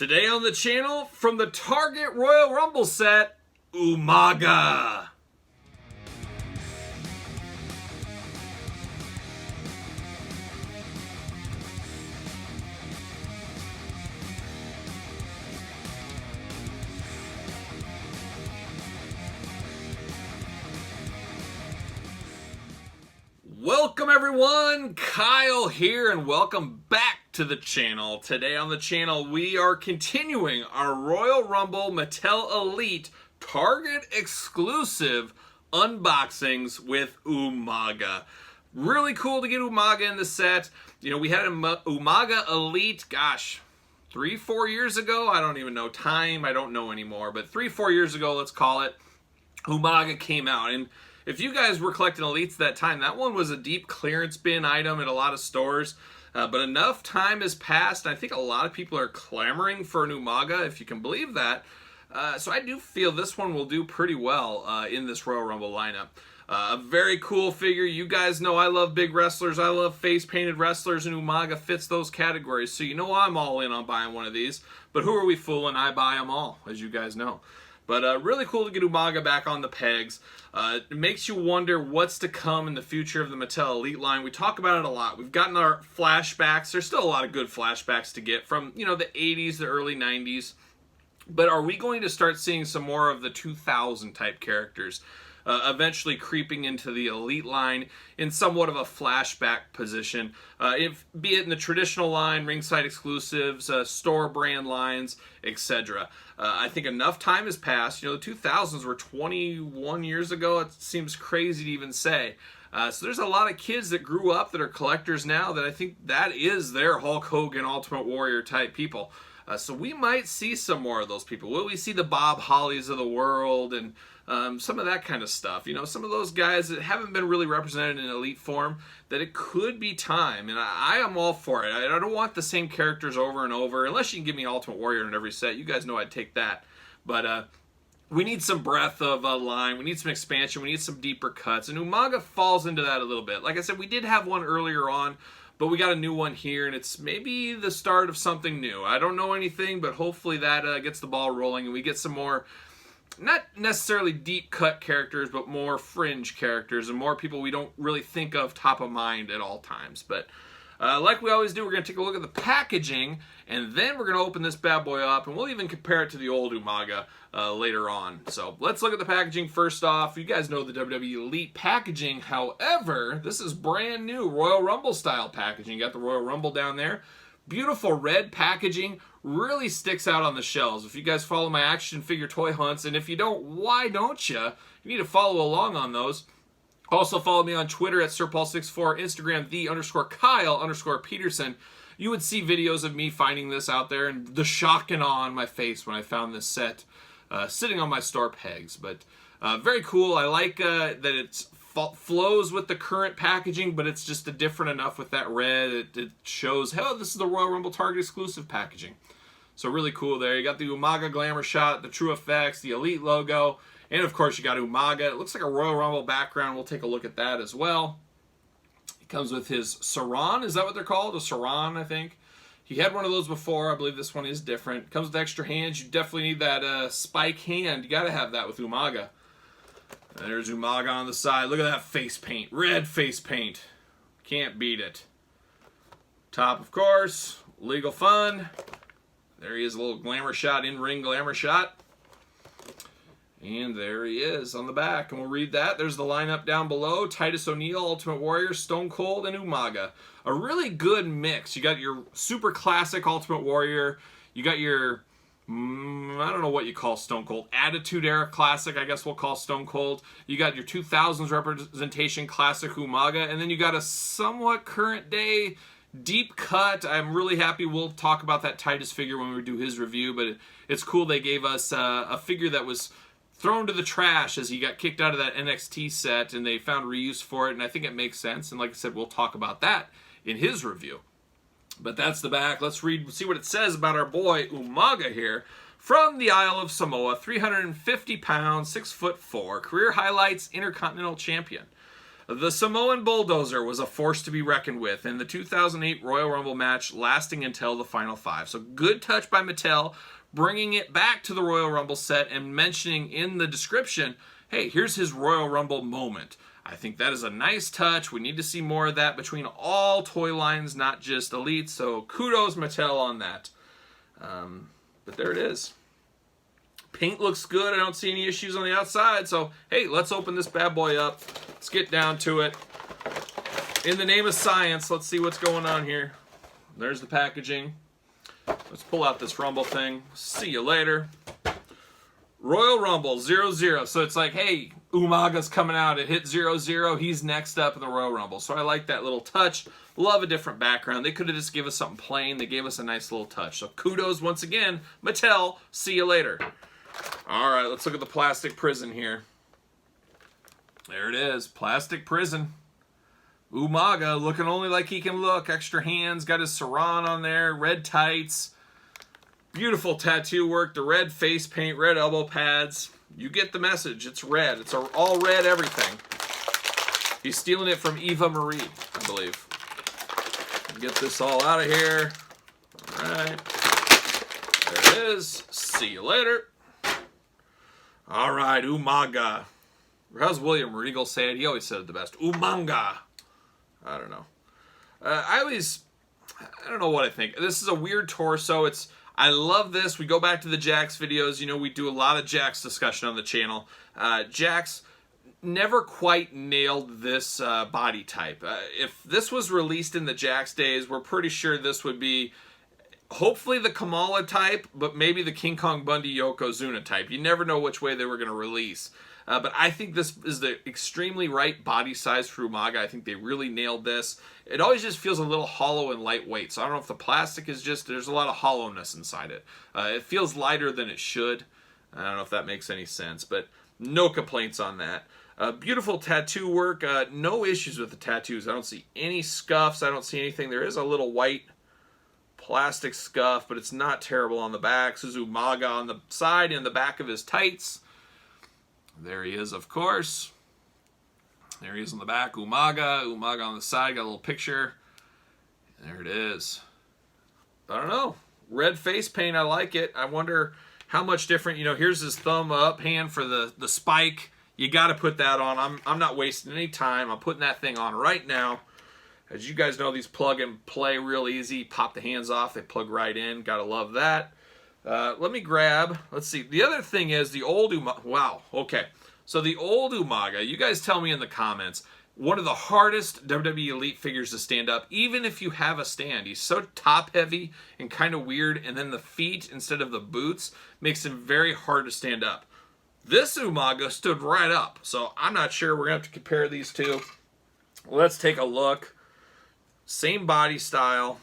Today on the channel, from the Target Royal Rumble set, Umaga. Welcome everyone, Kyle here, and welcome back to the channel. Today on the channel, we are continuing our Royal Rumble Mattel Elite Target exclusive unboxings with Umaga. Really cool to get Umaga in the set. You know, we had an Umaga Elite, gosh, 3-4 years ago. I don't even know time. I don't know anymore, but 3-4 years ago, let's call it, Umaga came out. And if you guys were collecting Elites that time, that one was a deep clearance bin item at a lot of stores. But enough time has passed, and I think a lot of people are clamoring for an Umaga, if you can believe that. So I do feel this one will do pretty well in this Royal Rumble lineup. A very cool figure. You guys know I love big wrestlers. I love face-painted wrestlers, and Umaga fits those categories. So you know I'm all in on buying one of these. But who are we fooling? I buy them all, as you guys know. But really cool to get Umaga back on the pegs. It makes you wonder what's to come in the future of the Mattel Elite line. We talk about it a lot. We've gotten our flashbacks. There's still a lot of good flashbacks to get from, you know, the 80s, the early 90s. But are we going to start seeing some more of the 2000 type characters eventually creeping into the Elite line in somewhat of a flashback position, be it in the traditional line, ringside exclusives, store brand lines, etc. I think enough time has passed. You know, the 2000s were 21 years ago. It seems crazy to even say. So there's a lot of kids that grew up that are collectors now that I think that is their Hulk Hogan, Ultimate Warrior type people. So we might see some more of those people. Will we see the Bob Hollies of the world and some of that kind of stuff? You know, some of those guys that haven't been really represented in elite form, that it could be time. And I am all for it. I don't want the same characters over and over, unless you can give me Ultimate Warrior in every set. You guys know I'd take that. But we need some breadth of a line. We need some expansion. We need some deeper cuts. And Umaga falls into that a little bit. Like I said, we did have one earlier on, but we got a new one here, and it's maybe the start of something new. I don't know anything, but hopefully that gets the ball rolling, and we get some more, not necessarily deep-cut characters, but more fringe characters, and more people we don't really think of top of mind at all times. But like we always do, we're going to take a look at the packaging, and then we're going to open this bad boy up, and we'll even compare it to the old Umaga later on. So let's look at the packaging first off. You guys know the WWE Elite Packaging. However, this is brand new Royal Rumble style packaging. You got the Royal Rumble down there. Beautiful red packaging. Really sticks out on the shelves. If you guys follow my action figure toy hunts, and if you don't, why don't you? You need to follow along on those. Also follow me on Twitter at SirPaul64, Instagram _Kyle_Peterson. You would see videos of me finding this out there and the shock and awe on my face when I found this set sitting on my store pegs. But very cool. I like that it flows with the current packaging, but it's just different enough with that red. It shows, oh, this is the Royal Rumble Target exclusive packaging. So really cool there. You got the Umaga glamour shot, the True Effects, the Elite logo, and of course you got Umaga. It looks like a Royal Rumble background. We'll take a look at that as well. He comes with his Saran. Is that what they're called? A Saran, I think. He had one of those before. I believe this one is different. Comes with extra hands. You definitely need that spike hand. You got to have that with Umaga. There's Umaga on the side. Look at that face paint. Red face paint. Can't beat it. Top, of course. Legal Fun. There he is, a little glamour shot, in-ring glamour shot. And there he is on the back. And we'll read that. There's the lineup down below. Titus O'Neil, Ultimate Warrior, Stone Cold, and Umaga. A really good mix. You got your super classic Ultimate Warrior. You got your, I don't know what you call Stone Cold. Attitude Era Classic, I guess we'll call Stone Cold. You got your 2000s representation Classic Umaga. And then you got a somewhat current day deep cut. I'm really happy. We'll talk about that Titus figure when we do his review. But it's cool they gave us a figure that was thrown to the trash as he got kicked out of that NXT set, and they found reuse for it, and I think it makes sense. And like I said, we'll talk about that in his review. But that's the back. Let's see what it says about our boy Umaga here. From the Isle of Samoa, 350 pounds, 6'4", career highlights, Intercontinental Champion. The Samoan Bulldozer was a force to be reckoned with in the 2008 Royal Rumble match, lasting until the final 5. So good touch by Mattel, bringing it back to the Royal Rumble set and mentioning in the description, hey, here's his Royal Rumble moment. I think that is a nice touch. We need to see more of that between all toy lines, not just Elite. So kudos Mattel on that. But there it is. Paint looks good. I don't see any issues on the outside. So, hey, let's open this bad boy up. Let's get down to it. In the name of science, let's see what's going on here. There's the packaging. Let's pull out this Rumble thing. See you later. Royal Rumble 0-0. So it's like, hey, Umaga's coming out. It hit 0-0. He's next up in the Royal Rumble. So I like that little touch. Love a different background. They could have just given us something plain. They gave us a nice little touch. So kudos once again. Mattel, see you later. All right, let's look at the plastic prison here. There it is, plastic prison. Umaga, looking only like he can look. Extra hands, got his saran on there, red tights. Beautiful tattoo work, the red face paint, red elbow pads. You get the message, it's red. It's all red everything. He's stealing it from Eva Marie, I believe. Get this all out of here. All right, there it is. See you later. All right, Umaga. How's William Regal say it? He always said it the best. Umaga. I don't know. I don't know what I think. This is a weird torso. I love this. We go back to the Jax videos. You know, we do a lot of Jax discussion on the channel. Jax never quite nailed this body type. If this was released in the Jax days, we're pretty sure this would be hopefully the Kamala type, but maybe the King Kong Bundy Yokozuna type. You never know which way they were going to release. But I think this is the extremely right body size for Umaga. I think they really nailed this. It always just feels a little hollow and lightweight. So I don't know if the plastic is just, there's a lot of hollowness inside it. It feels lighter than it should. I don't know if that makes any sense, but no complaints on that. Beautiful tattoo work. No issues with the tattoos. I don't see any scuffs. I don't see anything. There is a little white plastic scuff, but it's not terrible on the back. This is Umaga on the side and the back of his tights. There he is, of course. There he is on the back. Umaga. Umaga on the side. Got a little picture. There it is. I don't know. Red face paint. I like it. I wonder how much different. You know, here's his thumb up hand for the spike. You got to put that on. I'm not wasting any time. I'm putting that thing on right now. As you guys know, these plug and play real easy. Pop the hands off. They plug right in. Got to love that. Let me grab, let's see. The other thing is the old Umaga. Wow, okay. So the old Umaga, you guys tell me in the comments, one of the hardest WWE Elite figures to stand up, even if you have a stand. He's so top heavy and kind of weird, and then the feet instead of the boots makes him very hard to stand up. This Umaga stood right up, so I'm not sure. We're going to have to compare these two. Let's take a look. Same body style.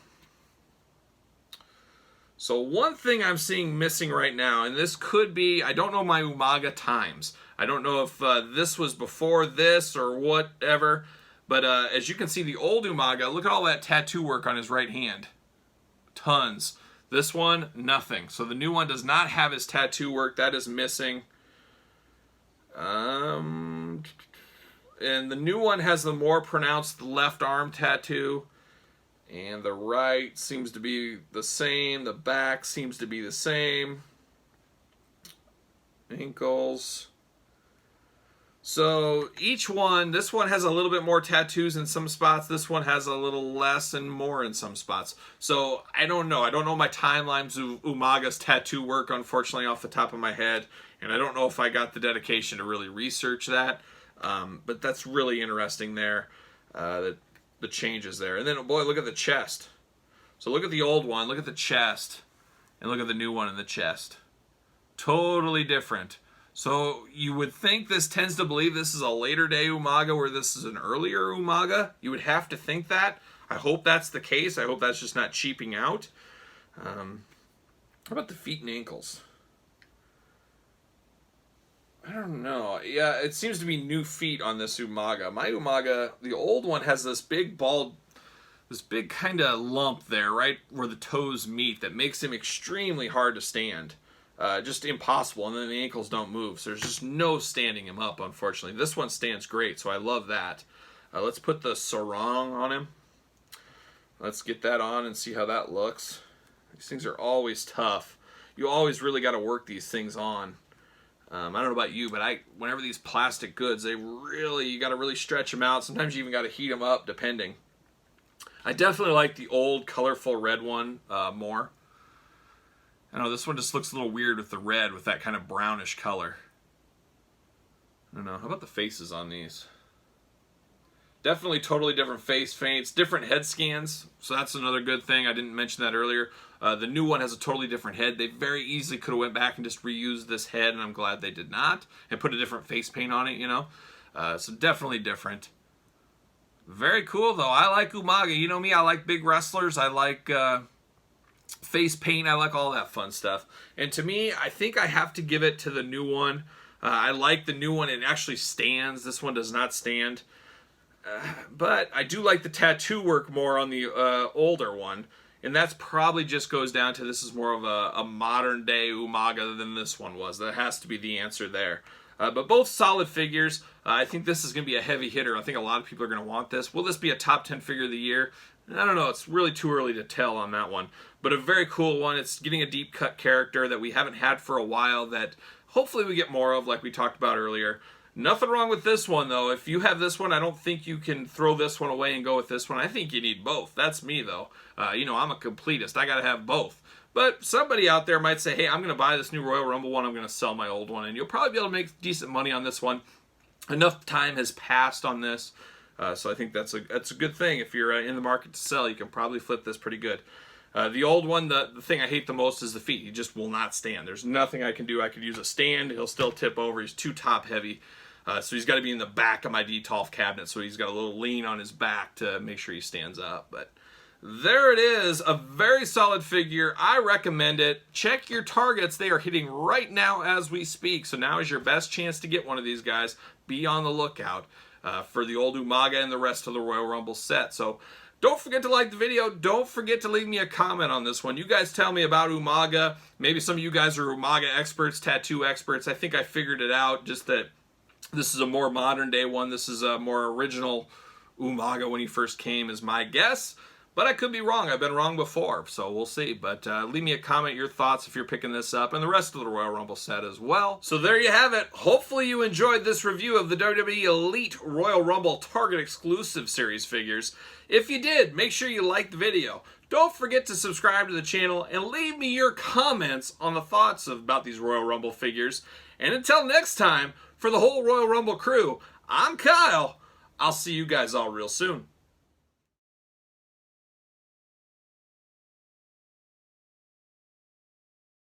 So one thing I'm seeing missing right now, and this could be, I don't know my Umaga times. I don't know if this was before this or whatever, but as you can see, the old Umaga, look at all that tattoo work on his right hand. Tons. This one, nothing. So the new one does not have his tattoo work. That is missing. And the new one has the more pronounced left arm tattoo. And the right seems to be the same. The back seems to be the same. Ankles. So each one, this one has a little bit more tattoos in some spots. This one has a little less and more in some spots. So I don't know. I don't know my timelines of Umaga's tattoo work, unfortunately, off the top of my head. And I don't know if I got the dedication to really research that. But that's really interesting there. The changes there. And then, boy, look at the chest. So look at the old one, look at the chest, and look at the new one in the chest. Totally different. So you would think this tends to believe this is a later day Umaga where this is an earlier Umaga. You would have to think that. I hope that's the case. I hope that's just not cheaping out. How about the feet and ankles? I don't know. Yeah, it seems to be new feet on this Umaga. My Umaga, the old one, has this big bald, this big kind of lump there, right where the toes meet, that makes him extremely hard to stand. Just impossible, and then the ankles don't move, so there's just no standing him up, unfortunately. This one stands great, so I love that. Let's put the sarong on him. Let's get that on and see how that looks. These things are always tough. You always really got to work these things on. I don't know about you, but whenever these plastic goods, you got to really stretch them out. Sometimes you even got to heat them up, depending. I definitely like the old colorful red one more. I know this one just looks a little weird with the red, with that kind of brownish color. I don't know. How about the faces on these? Definitely totally different face paints, different head scans. So that's another good thing. I didn't mention that earlier. The new one has a totally different head. They very easily could have went back and just reused this head, and I'm glad they did not, and put a different face paint on it, you know. So definitely different. Very cool, though. I like Umaga. You know me, I like big wrestlers. I like face paint. I like all that fun stuff. And to me, I think I have to give it to the new one. I like the new one. It actually stands. This one does not stand. But I do like the tattoo work more on the older one. And that's probably just goes down to this is more of a modern day Umaga than this one was. That has to be the answer there. But both solid figures. I think this is going to be a heavy hitter. I think a lot of people are going to want this. Will this be a top 10 figure of the year? I don't know. It's really too early to tell on that one. But a very cool one. It's getting a deep cut character that we haven't had for a while that hopefully we get more of, like we talked about earlier. Nothing wrong with this one, though. If you have this one, I don't think you can throw this one away and go with this one. I think you need both. That's me, though. You know, I'm a completist. I got to have both. But somebody out there might say, hey, I'm going to buy this new Royal Rumble one. I'm going to sell my old one. And you'll probably be able to make decent money on this one. Enough time has passed on this. So I think that's a good thing. If you're in the market to sell, you can probably flip this pretty good. The old one, the thing I hate the most is the feet. He just will not stand. There's nothing I can do. I could use a stand. He'll still tip over. He's too top heavy. So he's got to be in the back of my D12 cabinet. So he's got a little lean on his back to make sure he stands up. But there it is. A very solid figure. I recommend it. Check your targets. They are hitting right now as we speak. So now is your best chance to get one of these guys. Be on the lookout for the old Umaga and the rest of the Royal Rumble set. So don't forget to like the video. Don't forget to leave me a comment on this one. You guys tell me about Umaga. Maybe some of you guys are Umaga experts, tattoo experts. I think I figured it out, just that this is a more modern day one. This is a more original Umaga when he first came is my guess. But I could be wrong. I've been wrong before, so we'll see. But leave me a comment, your thoughts if you're picking this up, and the rest of the Royal Rumble set as well. So there you have it. Hopefully you enjoyed this review of the WWE Elite Royal Rumble Target Exclusive Series figures. If you did, make sure you like the video. Don't forget to subscribe to the channel and leave me your comments on the thoughts about these Royal Rumble figures. And until next time, for the whole Royal Rumble crew, I'm Kyle. I'll see you guys all real soon.